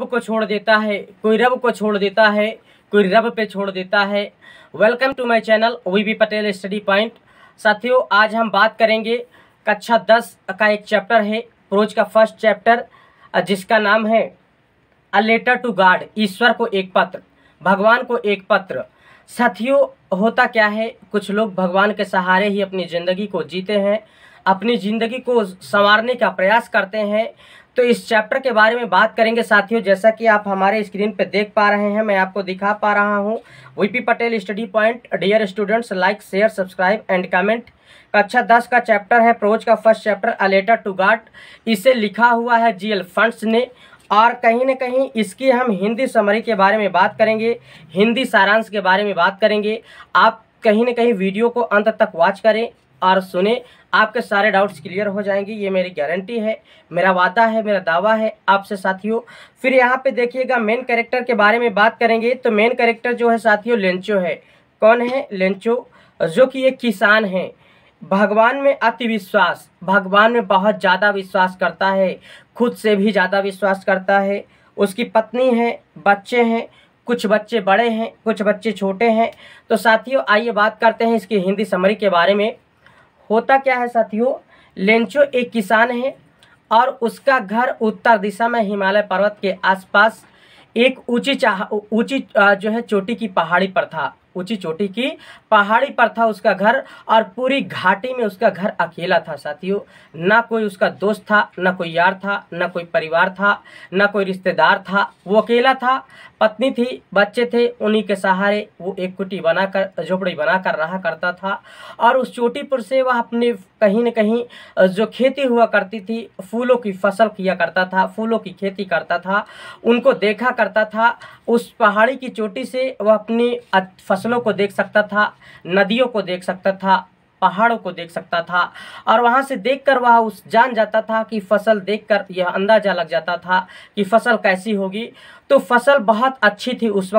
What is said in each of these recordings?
रब को छोड़ देता है, कोई रब को छोड़ देता है, कोई रब पे छोड़ देता है। Welcome to my channel VB Patel study point. साथियों, आज हम बात करेंगे कक्षा 10 का एक चैप्टर है, प्रोज का फर्स्ट चैप्टर, जिसका नाम है अ लेटर टू गॉड, ईश्वर को एक पत्र, भगवान को एक पत्र। साथियों, होता क्या है, कुछ लोग भगवान के सहारे ही अपनी ज़िंदगी को जीते हैं, अपनी ज़िंदगी को संवारने का प्रयास करते हैं। तो इस चैप्टर के बारे में बात करेंगे साथियों। जैसा कि आप हमारे स्क्रीन पे देख पा रहे हैं, मैं आपको दिखा पा रहा हूँ VP Patel study point. Dear students, like share subscribe and comment. कक्षा 10 का चैप्टर है, प्रोज का first chapter a letter to God. इसे लिखा हुआ है जीएल फंट्स ने, और कहीं न कहीं इसकी हम हिंदी समरी के बारे में बात करेंगे, हिंदी सारांश के बारे में बात करेंगे। आप कहीं न कहीं वीडियो को अंत तक वॉच करें और सुने, आपके सारे डाउट्स क्लियर हो जाएंगे, ये मेरी गारंटी है, मेरा वादा है, मेरा दावा है आपसे साथियों। फिर यहाँ पे देखिएगा, मेन कैरेक्टर के बारे में बात करेंगे। तो मेन कैरेक्टर जो है साथियों लेंचो है। कौन है? लेंचो, जो कि एक किसान है। भगवान में अति विश्वास, भगवान में बहुत ज़्यादा विश्वास करता है, खुद से भी ज़्यादा विश्वास करता है। उसकी पत्नी है, बच्चे हैं, कुछ बच्चे बड़े हैं, कुछ बच्चे छोटे हैं। तो साथियों, आइए बात करते हैं इसकी हिंदी समरी के बारे में। होता क्या है साथियों, लेंचो एक किसान है और उसका घर उत्तर दिशा में हिमालय पर्वत के आसपास एक ऊंची जो है चोटी की पहाड़ी पर था, ऊंची चोटी की पहाड़ी पर था उसका घर। और पूरी घाटी में उसका घर अकेला था साथियों। ना कोई उसका दोस्त था, ना कोई यार था, ना कोई परिवार था, ना कोई रिश्तेदार था, वो अकेला था। पत्नी थी, बच्चे थे, उन्हीं के सहारे वो एक कुटी बनाकर, झोपड़ी बनाकर रहा करता था। और उस चोटी पर से वह अपने कहीं न कहीं जो खेती हुआ करती थी, फूलों की फसल किया करता था, फूलों की खेती करता था, उनको देखा करता था। उस पहाड़ी की चोटी से वह अपनी फसलों को देख सकता था, नदियों को देख सकता था, पहाड़ों को देख सकता था। और वहाँ से देखकर वह उस जान जाता था कि फसल देखकर यह अंदाज़ा लग जाता था कि फसल कैसी होगी। तो फसल बहुत अच्छी थी उस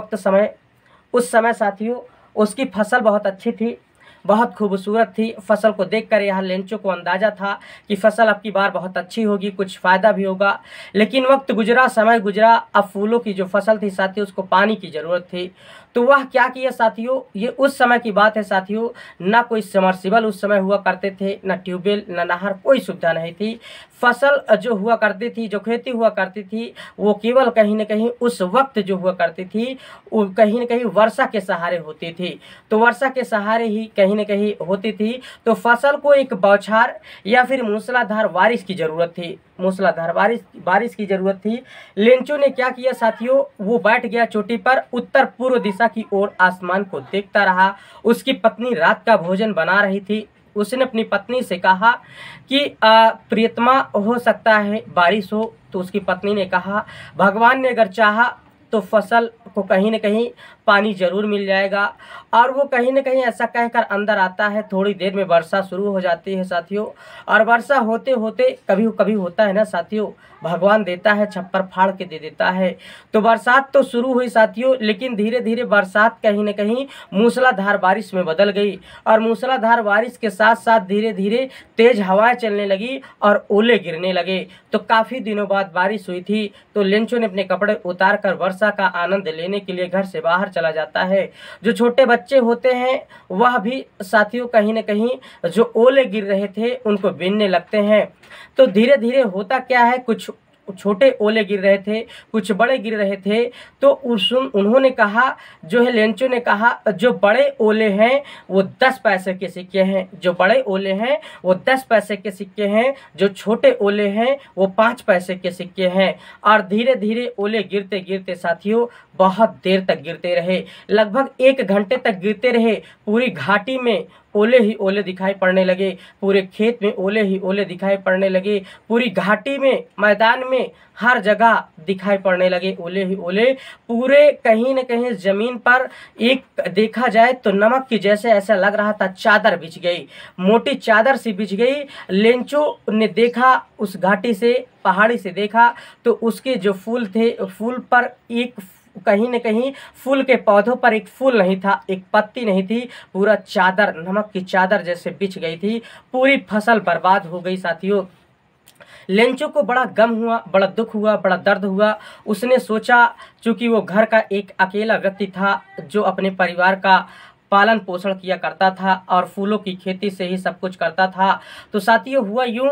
समय साथियों, उसकी फसल बहुत अच्छी थी, बहुत खूबसूरत थी। फसल को देखकर यह लेंचो को अंदाज़ा था कि फसल अब की बार बहुत अच्छी होगी, कुछ फ़ायदा भी होगा। लेकिन वक्त गुजरा, समय गुजरा, अब फूलों की जो फसल थी साथियों, उसको पानी की ज़रूरत थी। तो वह क्या किया साथियों, ये उस समय की बात है साथियों, ना कोई समरसिबल उस समय हुआ करते थे, ना ट्यूबवेल, ना नहर, कोई सुविधा नहीं थी। फसल जो हुआ करती थी, जो खेती हुआ करती थी, वो केवल कहीं न कहीं उस वक्त जो हुआ करती थी, वो कहीं न कहीं वर्षा के सहारे होती थी। तो वर्षा के सहारे ही कहीं न कहीं होती थी। तो फसल को एक बौछार या फिर मूसलाधार बारिश की ज़रूरत थी, मूसलाधार बारिश की ज़रूरत थी। लेंचो ने क्या किया साथियों, वो बैठ गया चोटी पर, उत्तर पूर्व दिशा की ओर आसमान को देखता रहा। उसकी पत्नी रात का भोजन बना रही थी। उसने अपनी पत्नी से कहा कि प्रियतमा, हो सकता है बारिश हो। तो उसकी पत्नी ने कहा, भगवान ने अगर चाहा तो फसल को कहीं न कहीं पानी ज़रूर मिल जाएगा। और वो कहीं न कहीं ऐसा कहकर अंदर आता है। थोड़ी देर में वर्षा शुरू हो जाती है साथियों। और वर्षा होते होते कभी कभी होता है ना साथियों, भगवान देता है, छप्पर फाड़ के दे देता है। तो बरसात तो शुरू हुई साथियों, लेकिन धीरे धीरे बरसात कहीं न कहीं मूसलाधार बारिश में बदल गई। और मूसलाधार बारिश के साथ साथ धीरे धीरे तेज़ हवाएं चलने लगी और ओले गिरने लगे। तो काफ़ी दिनों बाद बारिश हुई थी। तो लेंचो ने अपने कपड़े उतार कर वर्षा का आनंद लेने के लिए घर से बाहर चला जाता है। जो छोटे बच्चे होते हैं वह भी साथियों कहीं न कहीं जो ओले गिर रहे थे उनको बीनने लगते हैं। तो धीरे धीरे होता क्या है, कुछ छोटे ओले गिर रहे थे, कुछ बड़े गिर रहे थे। तो उन्होंने कहा, जो है लेंचो ने कहा, जो बड़े ओले हैं वो 10 पैसे के सिक्के हैं, जो बड़े ओले हैं वो 10 पैसे के सिक्के हैं, जो छोटे ओले हैं वो 5 पैसे के सिक्के हैं। और धीरे धीरे ओले गिरते गिरते साथियों बहुत देर तक गिरते रहे, लगभग 1 घंटे तक गिरते रहे। पूरी घाटी में ओले ही ओले दिखाई पड़ने लगे, पूरे खेत में ओले ही ओले दिखाई पड़ने लगे, पूरी घाटी में, मैदान में, हर जगह दिखाई पड़ने लगे ओले ही ओले। पूरे कहीं न कहीं ज़मीन पर एक देखा जाए तो नमक की जैसे ऐसा लग रहा था चादर बिछ गई, मोटी चादर सी बिछ गई। लेंचो ने देखा, उस घाटी से, पहाड़ी से देखा, तो उसके जो फूल थे, फूल पर एक कहीं न कहीं फूल के पौधों पर एक फूल नहीं था, एक पत्ती नहीं थी, पूरा चादर, नमक की चादर जैसे बिछ गई थी। पूरी फसल बर्बाद हो गई साथियों। लेंचो को बड़ा गम हुआ, बड़ा दुख हुआ, बड़ा दर्द हुआ। उसने सोचा, चूँकि वो घर का एक अकेला व्यक्ति था जो अपने परिवार का पालन पोषण किया करता था और फूलों की खेती से ही सब कुछ करता था, तो साथियों हुआ यूं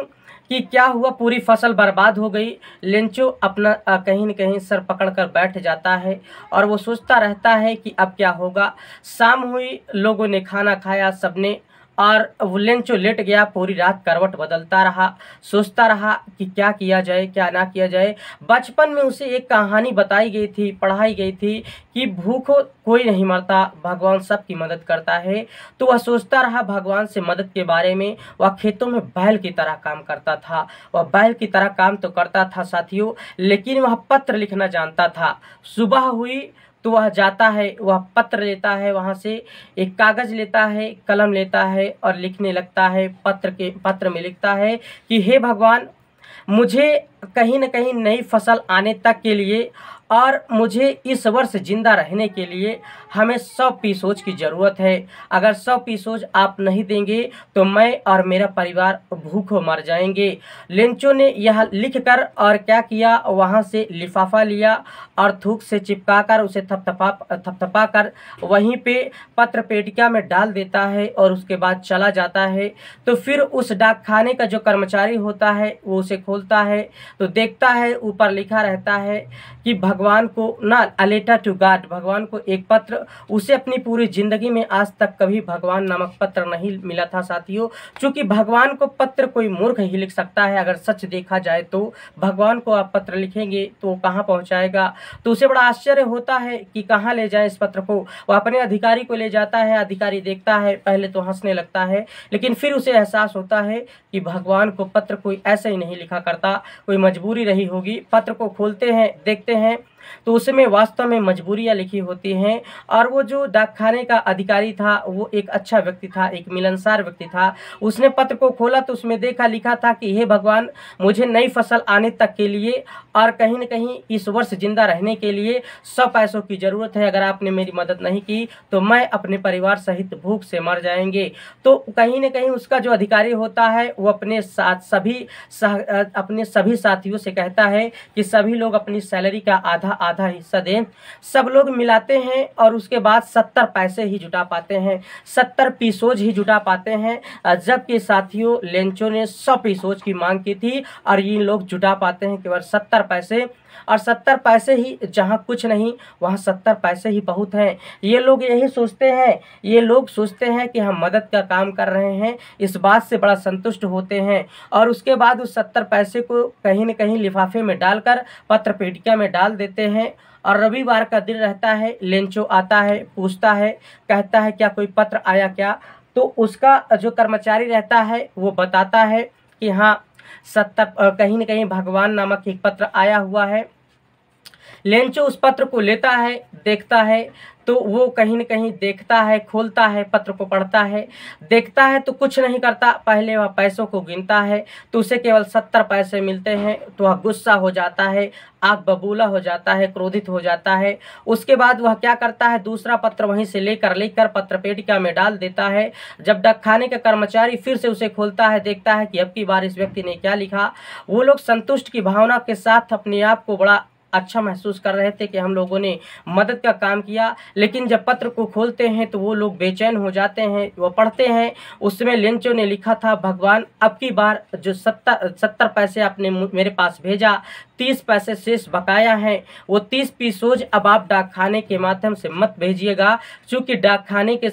कि क्या हुआ, पूरी फसल बर्बाद हो गई। लेंचो अपना कहीं न कहीं सर पकड़कर बैठ जाता है और वो सोचता रहता है कि अब क्या होगा। शाम हुई, लोगों ने खाना खाया सबने, और वो लेंचो लेट गया। पूरी रात करवट बदलता रहा, सोचता रहा कि क्या किया जाए, क्या ना किया जाए। बचपन में उसे एक कहानी बताई गई थी, पढ़ाई गई थी कि भूखों कोई नहीं मरता, भगवान सबकी मदद करता है। तो वह सोचता रहा भगवान से मदद के बारे में। वह खेतों में बैल की तरह काम करता था, वह बैल की तरह काम तो करता था साथियों, लेकिन वह पत्र लिखना जानता था। सुबह हुई तो वह जाता है, वह पत्र लेता है, वहाँ से एक कागज़ लेता है, कलम लेता है और लिखने लगता है। पत्र में लिखता है कि हे भगवान, मुझे कहीं न कहीं नई फसल आने तक के लिए और मुझे इस वर्ष ज़िंदा रहने के लिए हमें 100 पीसोज की ज़रूरत है। अगर 100 पीसोज आप नहीं देंगे तो मैं और मेरा परिवार भूखों मर जाएंगे। लेंचो ने यह लिखकर और क्या किया, वहाँ से लिफाफा लिया और थूक से चिपका कर उसे थपथपा कर वहीं पे पत्र पेटिका में डाल देता है और उसके बाद चला जाता है। तो फिर उस डाक खाने का जो कर्मचारी होता है वो उसे खोलता है तो देखता है ऊपर लिखा रहता है कि भगवान को ना, अ लेटर टू गॉड, भगवान को एक पत्र। उसे अपनी पूरी जिंदगी में आज तक कभी भगवान नामक पत्र नहीं मिला था साथियों। क्योंकि भगवान को पत्र कोई मूर्ख ही लिख सकता है। अगर सच देखा जाए तो भगवान को आप पत्र लिखेंगे तो वो कहाँ पहुँचाएगा। तो उसे बड़ा आश्चर्य होता है कि कहाँ ले जाए इस पत्र को। वह अपने अधिकारी को ले जाता है, अधिकारी देखता है, पहले तो हंसने लगता है, लेकिन फिर उसे एहसास होता है कि भगवान को पत्र कोई ऐसे ही नहीं लिखा करता, कोई मजबूरी रही होगी। पत्र को खोलते हैं, देखते हैं तो उसमें वास्तव में मजबूरियां लिखी होती हैं। और वो जो डाकखाने का अधिकारी था वो एक अच्छा व्यक्ति था, एक मिलनसार व्यक्ति था। उसने पत्र को खोला तो उसमें देखा, लिखा था कि हे भगवान, मुझे नई फसल आने तक के लिए और कहीं न कहीं इस वर्ष जिंदा रहने के लिए 100 पैसों की ज़रूरत है। अगर आपने मेरी मदद नहीं की तो मैं अपने परिवार सहित भूख से मर जाएंगे। तो कहीं न कहीं उसका जो अधिकारी होता है वो अपने सभी साथियों से कहता है कि सभी लोग अपनी सैलरी का आधा हिस्सा दें। सब लोग मिलाते हैं और उसके बाद 70 पैसे ही जुटा पाते हैं, 70 पीसोज ही जुटा पाते हैं। जबकि साथियों लेंचो ने 100 पीसोज की मांग की थी और ये लोग जुटा पाते हैं केवल 70 पैसे। और 70 पैसे ही जहाँ कुछ नहीं वहाँ 70 पैसे ही बहुत हैं। ये लोग यही सोचते हैं, ये लोग सोचते हैं कि हम मदद का काम कर रहे हैं, इस बात से बड़ा संतुष्ट होते हैं। और उसके बाद उस 70 पैसे को कहीं न कहीं लिफाफे में डालकर पत्र पेटिका में डाल देते हैं। और रविवार का दिन रहता है, लेंचो आता है, पूछता है, कहता है क्या कोई पत्र आया क्या। तो उसका जो कर्मचारी रहता है वो बताता है कि हाँ 70 कहीं न कहीं भगवान नामक एक पत्र आया हुआ है। लेंचो उस पत्र को लेता है, देखता है तो वो कहीं न कहीं देखता है, खोलता है, पत्र को पढ़ता है, देखता है तो कुछ नहीं करता। पहले वह पैसों को गिनता है तो उसे केवल 70 पैसे मिलते हैं तो वह गुस्सा हो जाता है, आग बबूला हो जाता है, क्रोधित हो जाता है। उसके बाद वह क्या करता है, दूसरा पत्र वहीं से लेकर पत्र पेटिका में डाल देता है। जब डाकखाने का कर्मचारी फिर से उसे खोलता है, देखता है कि अब की बार इस व्यक्ति ने क्या लिखा। वो लोग संतुष्ट की भावना के साथ अपने आप को बड़ा अच्छा महसूस कर रहे थे कि हम लोगों ने मदद का काम किया। लेकिन जब पत्र को खोलते हैं तो वो लोग बेचैन हो जाते हैं। वो पढ़ते हैं, उसमें लेंचो ने लिखा था, भगवान अब की बार जो 70 पैसे आपने मेरे पास भेजा, 30 पैसे शेष बकाया हैं, वो 30 पीसोज अब आप डाकखाने के माध्यम से मत भेजिएगा। क्योंकि डाकखाने के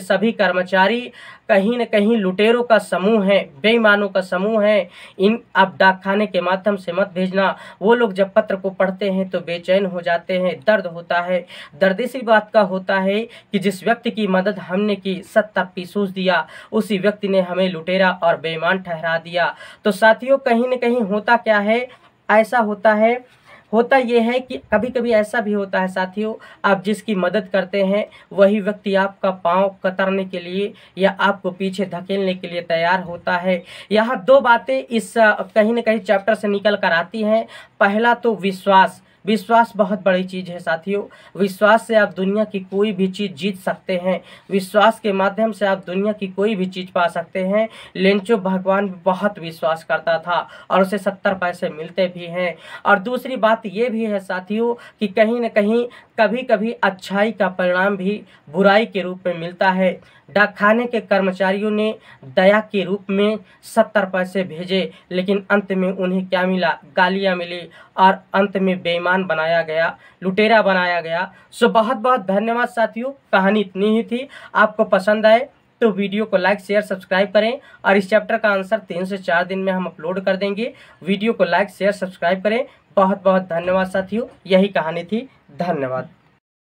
सभी कर्मचारी कहीं न कहीं लुटेरों का समूह है, बेईमानों का समूह है। इन अब डाकखाने के माध्यम से मत भेजना। वो लोग जब पत्र को पढ़ते हैं तो बेचैन हो जाते हैं, दर्द होता है। दर्द इसी बात का होता है कि जिस व्यक्ति की मदद हमने की, 70 पीसोज दिया, उसी व्यक्ति ने हमें लुटेरा और बेईमान ठहरा दिया। तो साथियों कहीं न कहीं होता क्या है, ऐसा होता ये है कि कभी कभी ऐसा भी होता है साथियों, आप जिसकी मदद करते हैं वही व्यक्ति आपका पांव कतरने के लिए या आपको पीछे धकेलने के लिए तैयार होता है। यहाँ 2 बातें इस कहीं न कहीं चैप्टर से निकल कर आती हैं। पहला तो विश्वास, विश्वास बहुत बड़ी चीज़ है साथियों। विश्वास से आप दुनिया की कोई भी चीज़ जीत सकते हैं। विश्वास के माध्यम से आप दुनिया की कोई भी चीज़ पा सकते हैं। लेंचो भगवान भी बहुत विश्वास करता था और उसे 70 पैसे मिलते भी हैं। और दूसरी बात ये भी है साथियों कि कहीं न कहीं कभी कभी अच्छाई का परिणाम भी बुराई के रूप में मिलता है। डाकखाने के कर्मचारियों ने दया के रूप में 70 पैसे भेजे, लेकिन अंत में उन्हें क्या मिला? गालियां मिली और अंत में बेईमान बनाया गया, लुटेरा बनाया गया। सो बहुत बहुत धन्यवाद साथियों। कहानी इतनी ही थी। आपको पसंद आए तो वीडियो को लाइक शेयर सब्सक्राइब करें और इस चैप्टर का आंसर 3 से 4 दिन में हम अपलोड कर देंगे। वीडियो को लाइक शेयर सब्सक्राइब करें। बहुत बहुत धन्यवाद साथियों। यही कहानी थी। धन्यवाद।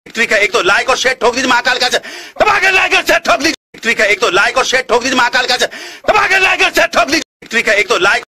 विक्ट्री का एक तो लाइक और शेयर ठोक दीजिए महाकाल का दबा के लाइक और शेयर ठोक दीजिए। विक्ट्री का एक तो लाइक और शेयर ठोक दीजिए महाकाल का दबा के लाइक और शेयर ठोक दीजिए। विक्ट्री का एक तो लाइक